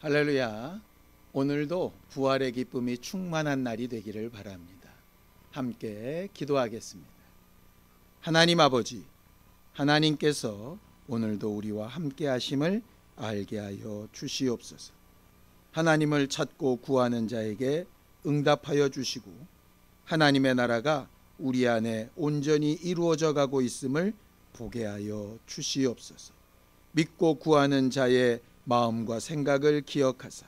할렐루야. 오늘도 부활의 기쁨이 충만한 날이 되기를 바랍니다. 함께 기도하겠습니다. 하나님 아버지, 하나님께서 오늘도 우리와 함께 하심을 알게 하여 주시옵소서. 하나님을 찾고 구하는 자에게 응답하여 주시고 하나님의 나라가 우리 안에 온전히 이루어져 가고 있음을 보게 하여 주시옵소서. 믿고 구하는 자의 마음과 생각을 기억하사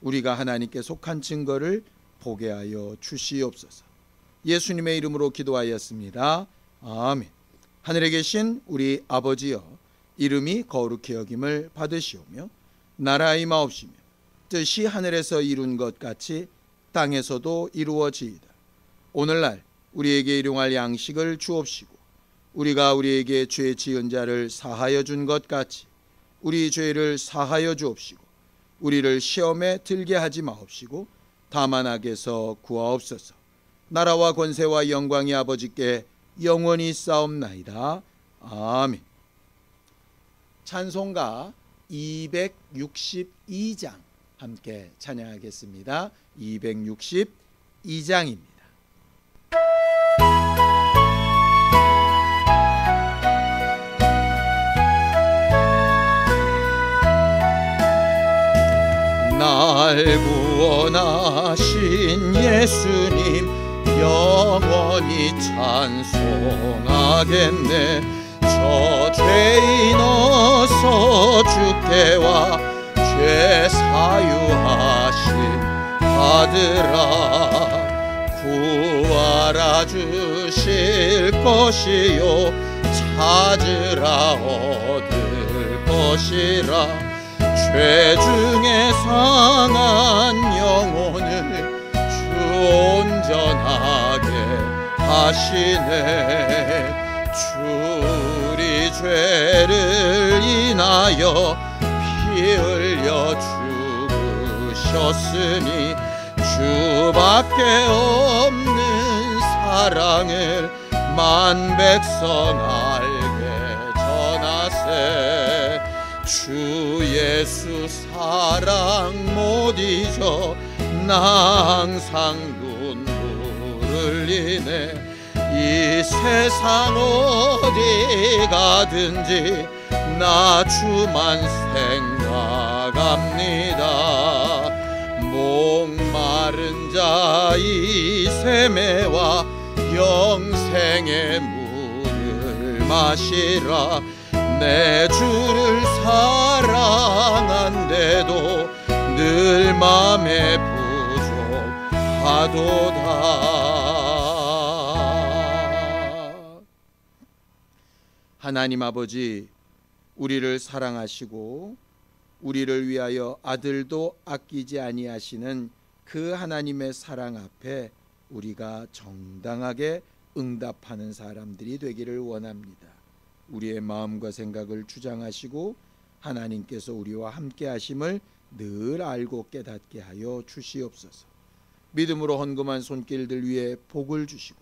우리가 하나님께 속한 증거를 보게 하여 주시옵소서. 예수님의 이름으로 기도하였습니다. 아멘. 하늘에 계신 우리 아버지여, 이름이 거룩히 여김을 받으시오며 나라 임하옵시며 뜻이 하늘에서 이룬 것 같이 땅에서도 이루어지이다. 오늘날 우리에게 일용할 양식을 주옵시고 우리가 우리에게 죄 지은 자를 사하여 준 것 같이 우리 죄를 사하여 주옵시고 우리를 시험에 들게 하지 마옵시고 다만 악에서 구하옵소서. 나라와 권세와 영광이 아버지께 영원히 쌓옵나이다. 아멘. 찬송가 262장 함께 찬양하겠습니다. 262장입니다. 날 구원하신 예수님 영원히 찬송하겠네. 저 죄인 어서 주께 와 죄 사유하심 받으라. 구하라 주실 것이요 찾으라 얻을 것이라. 죄 중에 상한 영혼을 주 온전하게 하시네. 주리 죄를 인하여 피 흘려 죽으셨으니 주밖에 없는 사랑을 만 백성 알게 전하세. 주 예수 사랑 못 잊어 나 항상 눈물 흘리네. 이 세상 어디 가든지 나 주만 생각합니다. 목마른 자 이 샘에와 영생의 물을 마시라. 내 주를 사랑한데도 늘 맘에 부족하도다. 하나님 아버지, 우리를 사랑하시고 우리를 위하여 아들도 아끼지 아니하시는 그 하나님의 사랑 앞에 우리가 정당하게 응답하는 사람들이 되기를 원합니다. 우리의 마음과 생각을 주장하시고 하나님께서 우리와 함께 하심을 늘 알고 깨닫게 하여 주시옵소서. 믿음으로 헌금한 손길들 위에 복을 주시고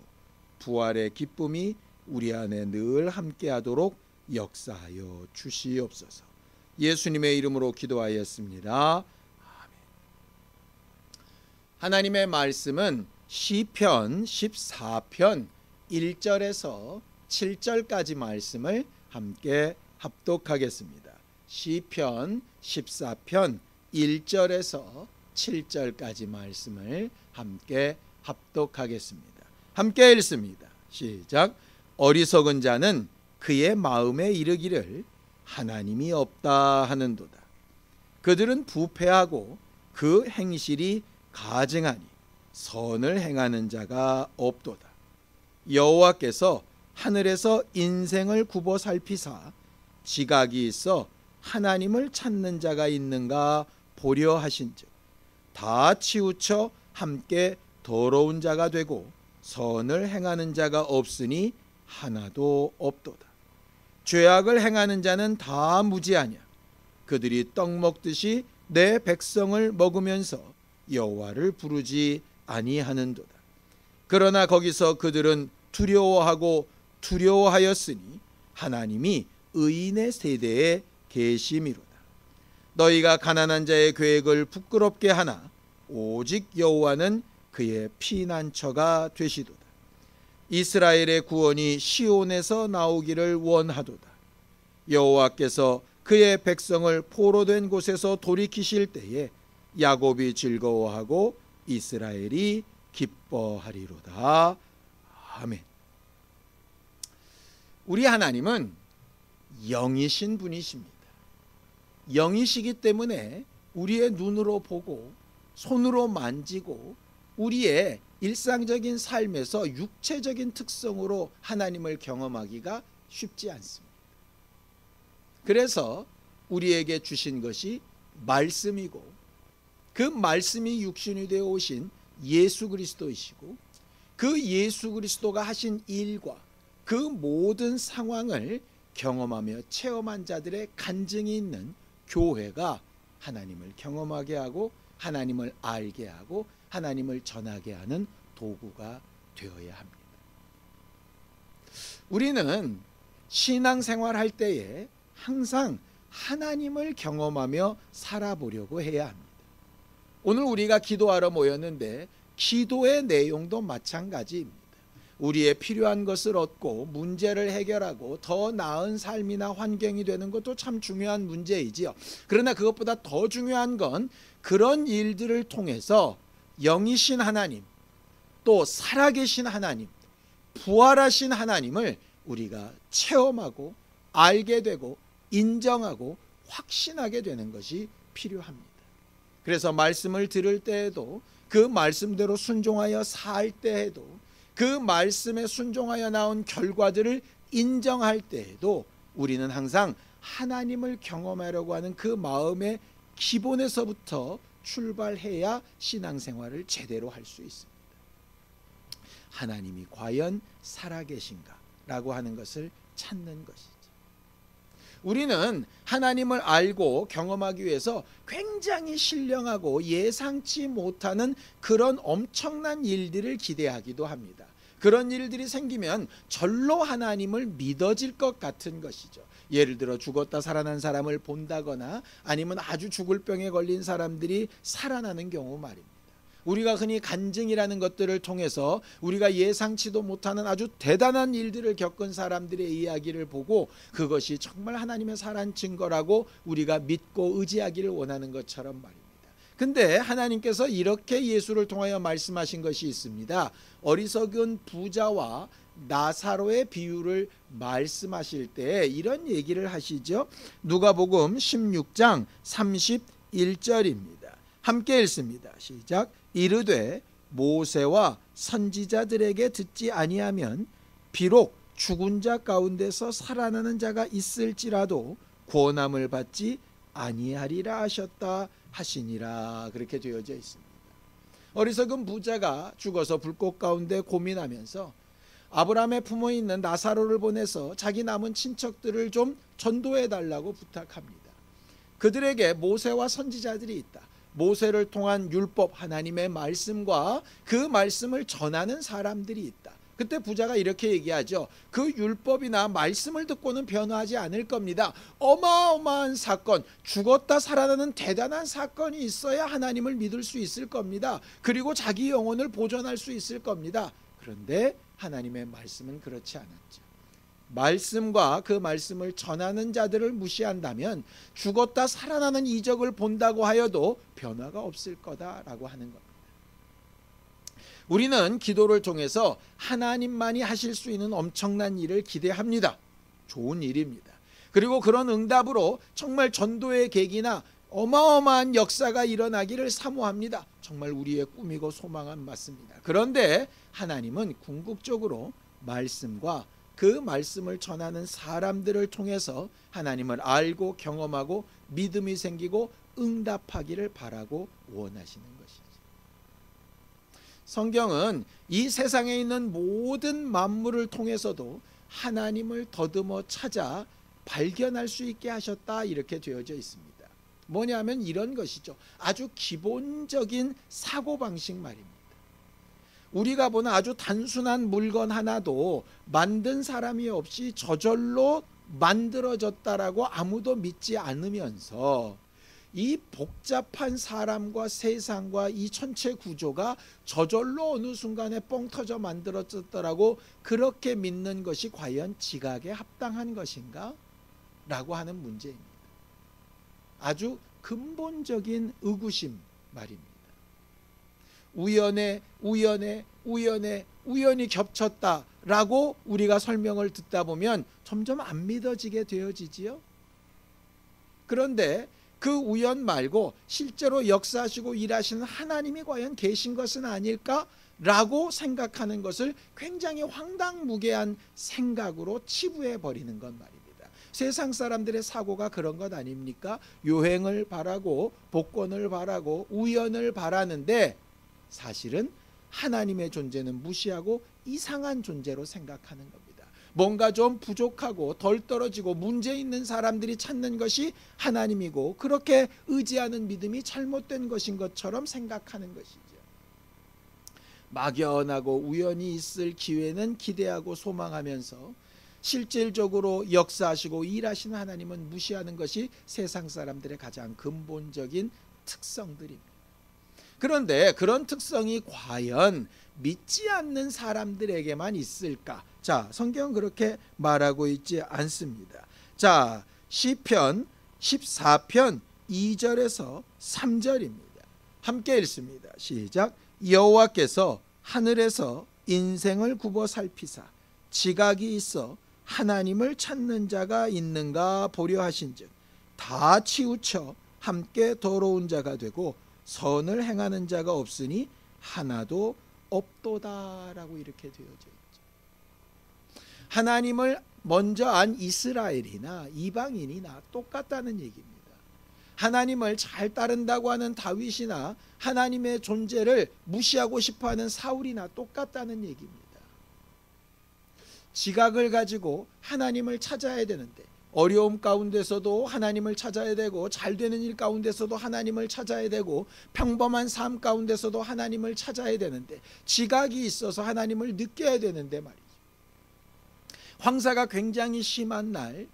부활의 기쁨이 우리 안에 늘 함께 하도록 역사하여 주시옵소서. 예수님의 이름으로 기도하였습니다. 아멘. 하나님의 말씀은 시편 14편 1절에서 7절까지 말씀을 함께 합독하겠습니다. 시편 14편 1절에서 7절까지 말씀을 함께 합독하겠습니다. 함께 읽습니다. 시작. 어리석은 자는 그의 마음에 이르기를 하나님이 없다 하는도다. 그들은 부패하고 그 행실이 가증하니 선을 행하는 자가 없도다. 여호와께서 하늘에서 인생을 굽어 살피사 지각이 있어 하나님을 찾는 자가 있는가 보려 하신즉 다 치우쳐 함께 더러운 자가 되고 선을 행하는 자가 없으니 하나도 없도다. 죄악을 행하는 자는 다 무지하냐. 그들이 떡 먹듯이 내 백성을 먹으면서 여호와를 부르지 아니하는도다. 그러나 거기서 그들은 두려워하고 두려워하였으니 하나님이 의인의 세대에 계심이로다. 너희가 가난한 자의 계획을 부끄럽게 하나 오직 여호와는 그의 피난처가 되시도다. 이스라엘의 구원이 시온에서 나오기를 원하도다. 여호와께서 그의 백성을 포로된 곳에서 돌이키실 때에 야곱이 즐거워하고 이스라엘이 기뻐하리로다. 아멘. 우리 하나님은 영이신 분이십니다. 영이시기 때문에 우리의 눈으로 보고 손으로 만지고 우리의 일상적인 삶에서 육체적인 특성으로 하나님을 경험하기가 쉽지 않습니다. 그래서 우리에게 주신 것이 말씀이고 그 말씀이 육신이 되어 오신 예수 그리스도이시고 그 예수 그리스도가 하신 일과 그 모든 상황을 경험하며 체험한 자들의 간증이 있는 교회가 하나님을 경험하게 하고 하나님을 알게 하고 하나님을 전하게 하는 도구가 되어야 합니다. 우리는 신앙생활할 때에 항상 하나님을 경험하며 살아보려고 해야 합니다. 오늘 우리가 기도하러 모였는데 기도의 내용도 마찬가지입니다. 우리의 필요한 것을 얻고 문제를 해결하고 더 나은 삶이나 환경이 되는 것도 참 중요한 문제이지요. 그러나 그것보다 더 중요한 건 그런 일들을 통해서 영이신 하나님, 또 살아계신 하나님, 부활하신 하나님을 우리가 체험하고 알게 되고 인정하고 확신하게 되는 것이 필요합니다. 그래서 말씀을 들을 때에도 그 말씀대로 순종하여 살 때에도 그 말씀에 순종하여 나온 결과들을 인정할 때에도 우리는 항상 하나님을 경험하려고 하는 그 마음의 기본에서부터 출발해야 신앙생활을 제대로 할 수 있습니다. 하나님이 과연 살아계신가 라고 하는 것을 찾는 것이죠. 우리는 하나님을 알고 경험하기 위해서 굉장히 신령하고 예상치 못하는 그런 엄청난 일들을 기대하기도 합니다. 그런 일들이 생기면 절로 하나님을 믿어질 것 같은 것이죠. 예를 들어 죽었다 살아난 사람을 본다거나 아니면 아주 죽을 병에 걸린 사람들이 살아나는 경우 말입니다. 우리가 흔히 간증이라는 것들을 통해서 우리가 예상치도 못하는 아주 대단한 일들을 겪은 사람들의 이야기를 보고 그것이 정말 하나님의 살아난 증거라고 우리가 믿고 의지하기를 원하는 것처럼 말입니다. 근데 하나님께서 이렇게 예수를 통하여 말씀하신 것이 있습니다. 어리석은 부자와 나사로의 비유를 말씀하실 때 이런 얘기를 하시죠. 누가복음 16장 31절입니다. 함께 읽습니다. 시작. 이르되 모세와 선지자들에게 듣지 아니하면 비록 죽은 자 가운데서 살아나는 자가 있을지라도 구원함을 받지 아니하리라 하셨다 하시니라. 그렇게 되어져 있습니다. 어리석은 부자가 죽어서 불꽃 가운데 고민하면서 아브라함의 품에 있는 나사로를 보내서 자기 남은 친척들을 좀 전도해 달라고 부탁합니다. 그들에게 모세와 선지자들이 있다. 모세를 통한 율법 하나님의 말씀과 그 말씀을 전하는 사람들이 있다. 그때 부자가 이렇게 얘기하죠. 그 율법이나 말씀을 듣고는 변화하지 않을 겁니다. 어마어마한 사건, 죽었다 살아나는 대단한 사건이 있어야 하나님을 믿을 수 있을 겁니다. 그리고 자기 영혼을 보존할 수 있을 겁니다. 그런데 하나님의 말씀은 그렇지 않았죠. 말씀과 그 말씀을 전하는 자들을 무시한다면 죽었다 살아나는 이적을 본다고 하여도 변화가 없을 거다라고 하는 겁니다. 우리는 기도를 통해서 하나님만이 하실 수 있는 엄청난 일을 기대합니다. 좋은 일입니다. 그리고 그런 응답으로 정말 전도의 계기나 어마어마한 역사가 일어나기를 사모합니다. 정말 우리의 꿈이고 소망은 맞습니다. 그런데 하나님은 궁극적으로 말씀과 그 말씀을 전하는 사람들을 통해서 하나님을 알고 경험하고 믿음이 생기고 응답하기를 바라고 원하시는 것이죠. 성경은 이 세상에 있는 모든 만물을 통해서도 하나님을 더듬어 찾아 발견할 수 있게 하셨다 이렇게 되어져 있습니다. 뭐냐면 이런 것이죠. 아주 기본적인 사고방식 말입니다. 우리가 보는 아주 단순한 물건 하나도 만든 사람이 없이 저절로 만들어졌다라고 아무도 믿지 않으면서 이 복잡한 사람과 세상과 이 전체 구조가 저절로 어느 순간에 뻥 터져 만들어졌더라고 그렇게 믿는 것이 과연 지각에 합당한 것인가? 라고 하는 문제입니다. 아주 근본적인 의구심 말입니다. 우연히 겹쳤다라고 우리가 설명을 듣다 보면 점점 안 믿어지게 되어지지요. 그런데 그 우연 말고 실제로 역사하시고 일하시는 하나님이 과연 계신 것은 아닐까라고 생각하는 것을 굉장히 황당무계한 생각으로 치부해 버리는 것 말입니다. 세상 사람들의 사고가 그런 것 아닙니까? 요행을 바라고 복권을 바라고 우연을 바라는데 사실은 하나님의 존재는 무시하고 이상한 존재로 생각하는 겁니다. 뭔가 좀 부족하고 덜 떨어지고 문제 있는 사람들이 찾는 것이 하나님이고 그렇게 의지하는 믿음이 잘못된 것인 것처럼 생각하는 것이죠. 막연하고 우연히 있을 기회는 기대하고 소망하면서 실질적으로 역사하시고 일하시는 하나님은 무시하는 것이 세상 사람들의 가장 근본적인 특성들입니다. 그런데 그런 특성이 과연 믿지 않는 사람들에게만 있을까? 자, 성경은 그렇게 말하고 있지 않습니다. 자, 시편 14편 2절에서 3절입니다. 함께 읽습니다. 시작. 여호와께서 하늘에서 인생을 굽어 살피사 지각이 있어 하나님을 찾는 자가 있는가 보려 하신즉 다 치우쳐 함께 더러운 자가 되고 선을 행하는 자가 없으니 하나도 없도다라고 이렇게 되어져 있죠. 하나님을 먼저 안 이스라엘이나 이방인이나 똑같다는 얘기입니다. 하나님을 잘 따른다고 하는 다윗이나 하나님의 존재를 무시하고 싶어하는 사울이나 똑같다는 얘기입니다. 지각을 가지고 하나님을 찾아야 되는데 어려움 가운데서도 하나님을 찾아야 되고 잘 되는 일 가운데서도 하나님을 찾아야 되고 평범한 삶 가운데서도 하나님을 찾아야 되는데 지각이 있어서 하나님을 느껴야 되는데 말이죠. 황사가 굉장히 심한 날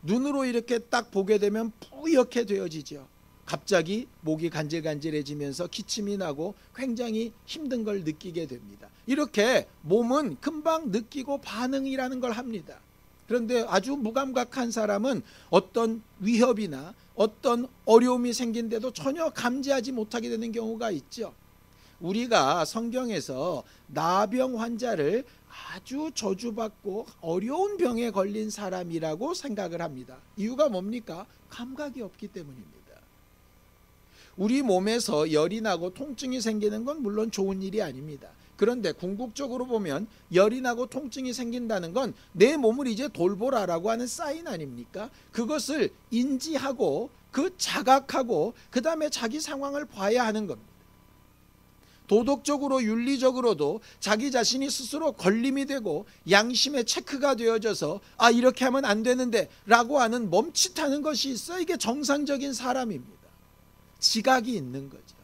눈으로 이렇게 딱 보게 되면 뿌옇게 되어지죠. 갑자기 목이 간질간질해지면서 기침이 나고 굉장히 힘든 걸 느끼게 됩니다. 이렇게 몸은 금방 느끼고 반응이라는 걸 합니다. 그런데 아주 무감각한 사람은 어떤 위협이나 어떤 어려움이 생긴데도 전혀 감지하지 못하게 되는 경우가 있죠. 우리가 성경에서 나병 환자를 아주 저주받고 어려운 병에 걸린 사람이라고 생각을 합니다. 이유가 뭡니까? 감각이 없기 때문입니다. 우리 몸에서 열이 나고 통증이 생기는 건 물론 좋은 일이 아닙니다. 그런데 궁극적으로 보면 열이 나고 통증이 생긴다는 건 내 몸을 이제 돌보라라고 하는 사인 아닙니까? 그것을 인지하고 그 자각하고 그 다음에 자기 상황을 봐야 하는 겁니다. 도덕적으로 윤리적으로도 자기 자신이 스스로 걸림이 되고 양심의 체크가 되어져서 아 이렇게 하면 안 되는데 라고 하는 멈칫하는 것이 있어. 이게 정상적인 사람입니다. 지각이 있는 거죠.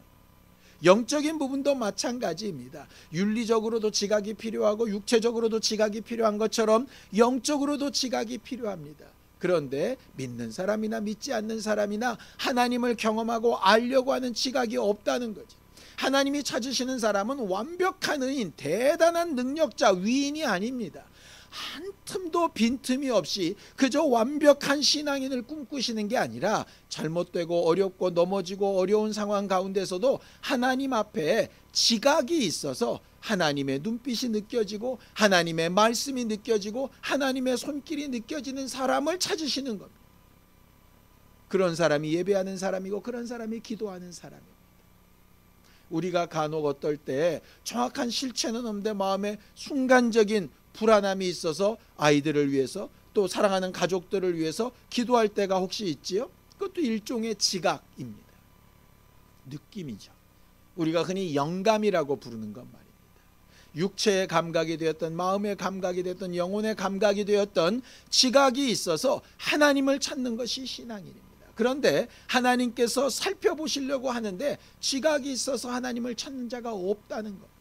영적인 부분도 마찬가지입니다. 윤리적으로도 지각이 필요하고 육체적으로도 지각이 필요한 것처럼 영적으로도 지각이 필요합니다. 그런데 믿는 사람이나 믿지 않는 사람이나 하나님을 경험하고 알려고 하는 지각이 없다는 거죠. 하나님이 찾으시는 사람은 완벽한 의인, 대단한 능력자, 위인이 아닙니다. 한 틈도 빈틈이 없이 그저 완벽한 신앙인을 꿈꾸시는 게 아니라 잘못되고 어렵고 넘어지고 어려운 상황 가운데서도 하나님 앞에 지각이 있어서 하나님의 눈빛이 느껴지고 하나님의 말씀이 느껴지고 하나님의 손길이 느껴지는 사람을 찾으시는 겁니다. 그런 사람이 예배하는 사람이고 그런 사람이 기도하는 사람입니다. 우리가 간혹 어떨 때 정확한 실체는 없는데 마음에 순간적인 불안함이 있어서 아이들을 위해서 또 사랑하는 가족들을 위해서 기도할 때가 혹시 있지요? 그것도 일종의 지각입니다. 느낌이죠. 우리가 흔히 영감이라고 부르는 것 말입니다. 육체의 감각이 되었던 마음의 감각이 되었던 영혼의 감각이 되었던 지각이 있어서 하나님을 찾는 것이 신앙인입니다. 그런데 하나님께서 살펴보시려고 하는데 지각이 있어서 하나님을 찾는 자가 없다는 겁니다.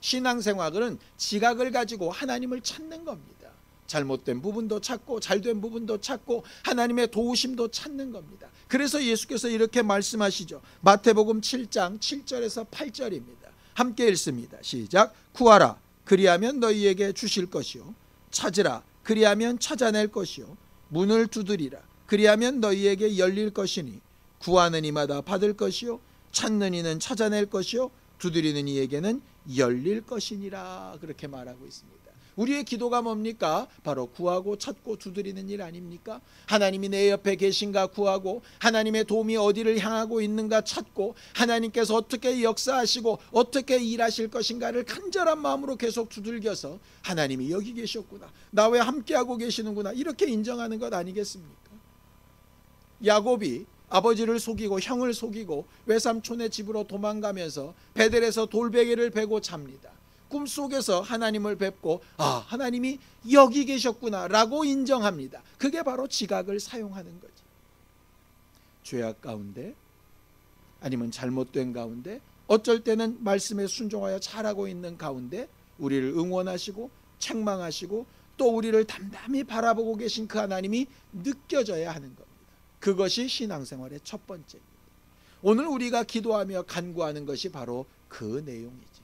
신앙생활은 지각을 가지고 하나님을 찾는 겁니다. 잘못된 부분도 찾고 잘된 부분도 찾고 하나님의 도우심도 찾는 겁니다. 그래서 예수께서 이렇게 말씀하시죠. 마태복음 7장 7절에서 8절입니다. 함께 읽습니다. 시작. 구하라 그리하면 너희에게 주실 것이요 찾으라 그리하면 찾아낼 것이요 문을 두드리라 그리하면 너희에게 열릴 것이니 구하는 이마다 받을 것이요 찾는 이는 찾아낼 것이요 두드리는 이에게는 열릴 것이니라. 그렇게 말하고 있습니다. 우리의 기도가 뭡니까? 바로 구하고 찾고 두드리는 일 아닙니까? 하나님이 내 옆에 계신가 구하고 하나님의 도움이 어디를 향하고 있는가 찾고 하나님께서 어떻게 역사하시고 어떻게 일하실 것인가를 간절한 마음으로 계속 두들겨서 하나님이 여기 계셨구나, 나와 함께하고 계시는구나, 이렇게 인정하는 것 아니겠습니까? 야곱이 아버지를 속이고 형을 속이고 외삼촌의 집으로 도망가면서 베델에서 돌베개를 베고 잡니다. 꿈속에서 하나님을 뵙고 하나님이 여기 계셨구나 라고 인정합니다. 그게 바로 지각을 사용하는 거죠. 죄악 가운데 아니면 잘못된 가운데 어쩔 때는 말씀에 순종하여 잘하고 있는 가운데 우리를 응원하시고 책망하시고 또 우리를 담담히 바라보고 계신 그 하나님이 느껴져야 하는 겁니다. 그것이 신앙생활의 첫 번째입니다. 오늘 우리가 기도하며 간구하는 것이 바로 그 내용이죠.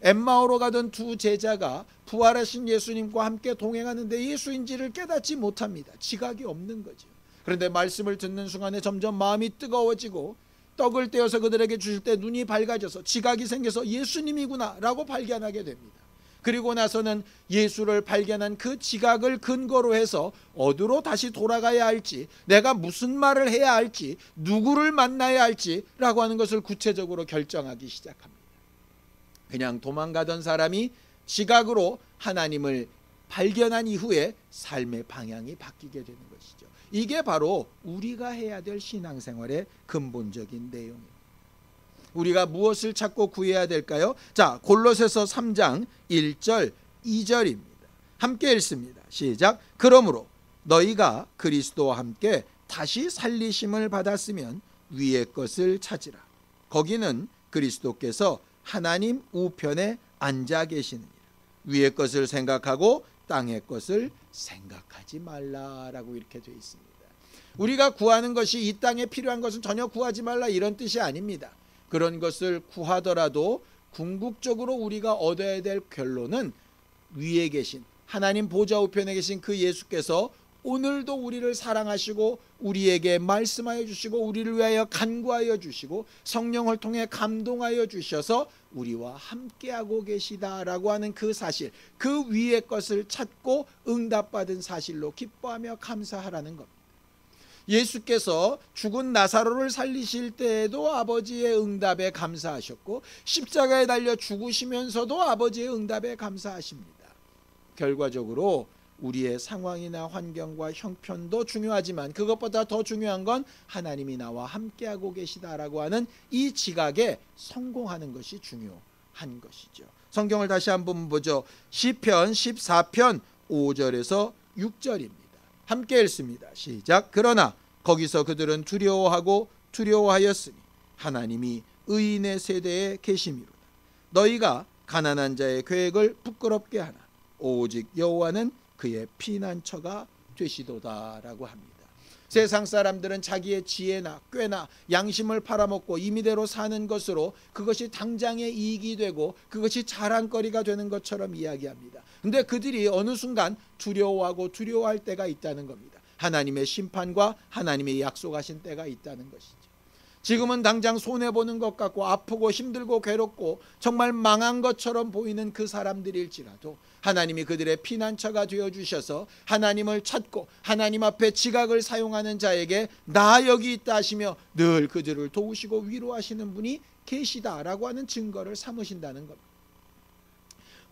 엠마오로 가던 두 제자가 부활하신 예수님과 함께 동행하는데 예수인지를 깨닫지 못합니다. 지각이 없는 거죠. 그런데 말씀을 듣는 순간에 점점 마음이 뜨거워지고 떡을 떼어서 그들에게 주실 때 눈이 밝아져서 지각이 생겨서 예수님이구나 라고 발견하게 됩니다. 그리고 나서는 예수를 발견한 그 지각을 근거로 해서 어디로 다시 돌아가야 할지, 내가 무슨 말을 해야 할지, 누구를 만나야 할지 라고 하는 것을 구체적으로 결정하기 시작합니다. 그냥 도망가던 사람이 지각으로 하나님을 발견한 이후에 삶의 방향이 바뀌게 되는 것이죠. 이게 바로 우리가 해야 될 신앙생활의 근본적인 내용입니다. 우리가 무엇을 찾고 구해야 될까요? 자, 골로새서 3장 1절 2절입니다. 함께 읽습니다. 시작. 그러므로 너희가 그리스도와 함께 다시 살리심을 받았으면 위의 것을 찾으라. 거기는 그리스도께서 하나님 우편에 앉아 계시느니라. 위의 것을 생각하고 땅의 것을 생각하지 말라라고 이렇게 되어 있습니다. 우리가 구하는 것이 이 땅에 필요한 것은 전혀 구하지 말라 이런 뜻이 아닙니다. 그런 것을 구하더라도 궁극적으로 우리가 얻어야 될 결론은 위에 계신 하나님 보좌 우편에 계신 그 예수께서 오늘도 우리를 사랑하시고 우리에게 말씀하여 주시고 우리를 위하여 간구하여 주시고 성령을 통해 감동하여 주셔서 우리와 함께하고 계시다라고 하는 그 사실, 그 위의 것을 찾고 응답받은 사실로 기뻐하며 감사하라는 겁니다. 예수께서 죽은 나사로를 살리실 때에도 아버지의 응답에 감사하셨고 십자가에 달려 죽으시면서도 아버지의 응답에 감사하십니다. 결과적으로 우리의 상황이나 환경과 형편도 중요하지만 그것보다 더 중요한 건 하나님이 나와 함께하고 계시다라고 하는 이 지각에 성공하는 것이 중요한 것이죠. 성경을 다시 한번 보죠. 시편 14편 5절에서 6절입니다. 함께 읽습니다. 시작. 그러나 거기서 그들은 두려워하고 두려워하였으니 하나님이 의인의 세대에 계심이로다. 너희가 가난한 자의 계획을 부끄럽게 하나 오직 여호와는 그의 피난처가 되시도다라고 합니다. 세상 사람들은 자기의 지혜나 꾀나 양심을 팔아먹고 임의대로 사는 것으로 그것이 당장의 이익이 되고 그것이 자랑거리가 되는 것처럼 이야기합니다. 근데 그들이 어느 순간 두려워하고 두려워할 때가 있다는 겁니다. 하나님의 심판과 하나님의 약속하신 때가 있다는 것이죠. 지금은 당장 손해보는 것 같고 아프고 힘들고 괴롭고 정말 망한 것처럼 보이는 그 사람들일지라도 하나님이 그들의 피난처가 되어주셔서 하나님을 찾고 하나님 앞에 지각을 사용하는 자에게 나 여기 있다 하시며 늘 그들을 도우시고 위로하시는 분이 계시다라고 하는 증거를 삼으신다는 겁니다.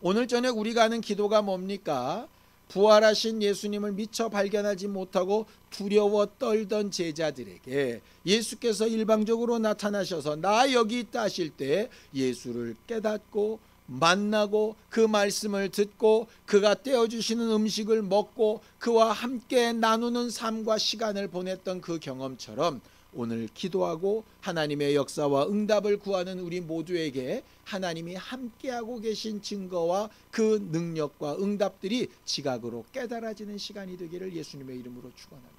오늘 저녁 우리가 하는 기도가 뭡니까? 부활하신 예수님을 미처 발견하지 못하고 두려워 떨던 제자들에게 예수께서 일방적으로 나타나셔서 나 여기 있다 하실 때 예수를 깨닫고 만나고 그 말씀을 듣고 그가 떼어주시는 음식을 먹고 그와 함께 나누는 삶과 시간을 보냈던 그 경험처럼 오늘 기도하고 하나님의 역사와 응답을 구하는 우리 모두에게 하나님이 함께하고 계신 증거와 그 능력과 응답들이 지각으로 깨달아지는 시간이 되기를 예수님의 이름으로 축원합니다.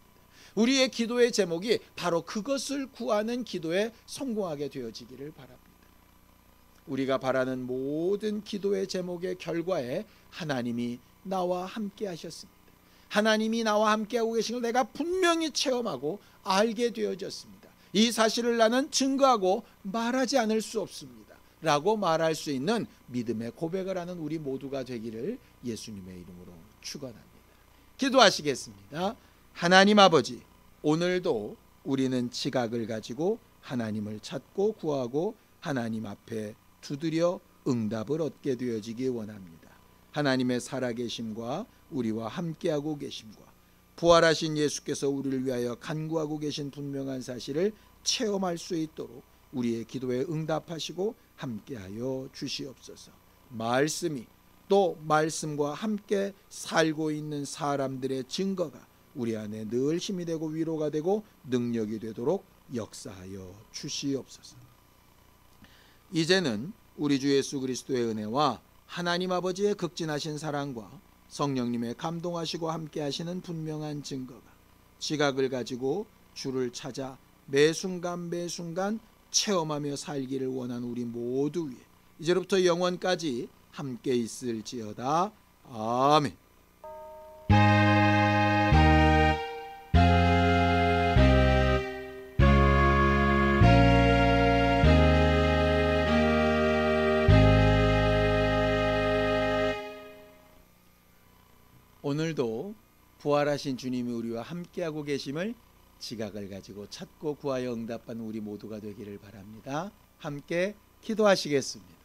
우리의 기도의 제목이 바로 그것을 구하는 기도에 성공하게 되어지기를 바랍니다. 우리가 바라는 모든 기도의 제목의 결과에 하나님이 나와 함께 하셨습니다. 하나님이 나와 함께하고 계신 걸 내가 분명히 체험하고 알게 되어졌습니다. 이 사실을 나는 증거하고 말하지 않을 수 없습니다 라고 말할 수 있는 믿음의 고백을 하는 우리 모두가 되기를 예수님의 이름으로 축원합니다. 기도하시겠습니다. 하나님 아버지, 오늘도 우리는 지각을 가지고 하나님을 찾고 구하고 하나님 앞에 두드려 응답을 얻게 되어지기 원합니다. 하나님의 살아계심과 우리와 함께하고 계심과 부활하신 예수께서 우리를 위하여 간구하고 계신 분명한 사실을 체험할 수 있도록 우리의 기도에 응답하시고 함께하여 주시옵소서. 말씀이 또 말씀과 함께 살고 있는 사람들의 증거가 우리 안에 늘 힘이 되고 위로가 되고 능력이 되도록 역사하여 주시옵소서. 이제는 우리 주 예수 그리스도의 은혜와 하나님 아버지의 극진하신 사랑과 성령님의 감동하시고 함께 하시는 분명한 증거가 지각을 가지고 주를 찾아 매 순간 체험하며 살기를 원하는 우리 모두 위에 이제로부터 영원까지 함께 있을지어다. 아멘. 오늘도 부활하신 주님이 우리와 함께하고 계심을 지각을 가지고 찾고 구하여 응답하는 우리 모두가 되기를 바랍니다. 함께 기도하시겠습니다.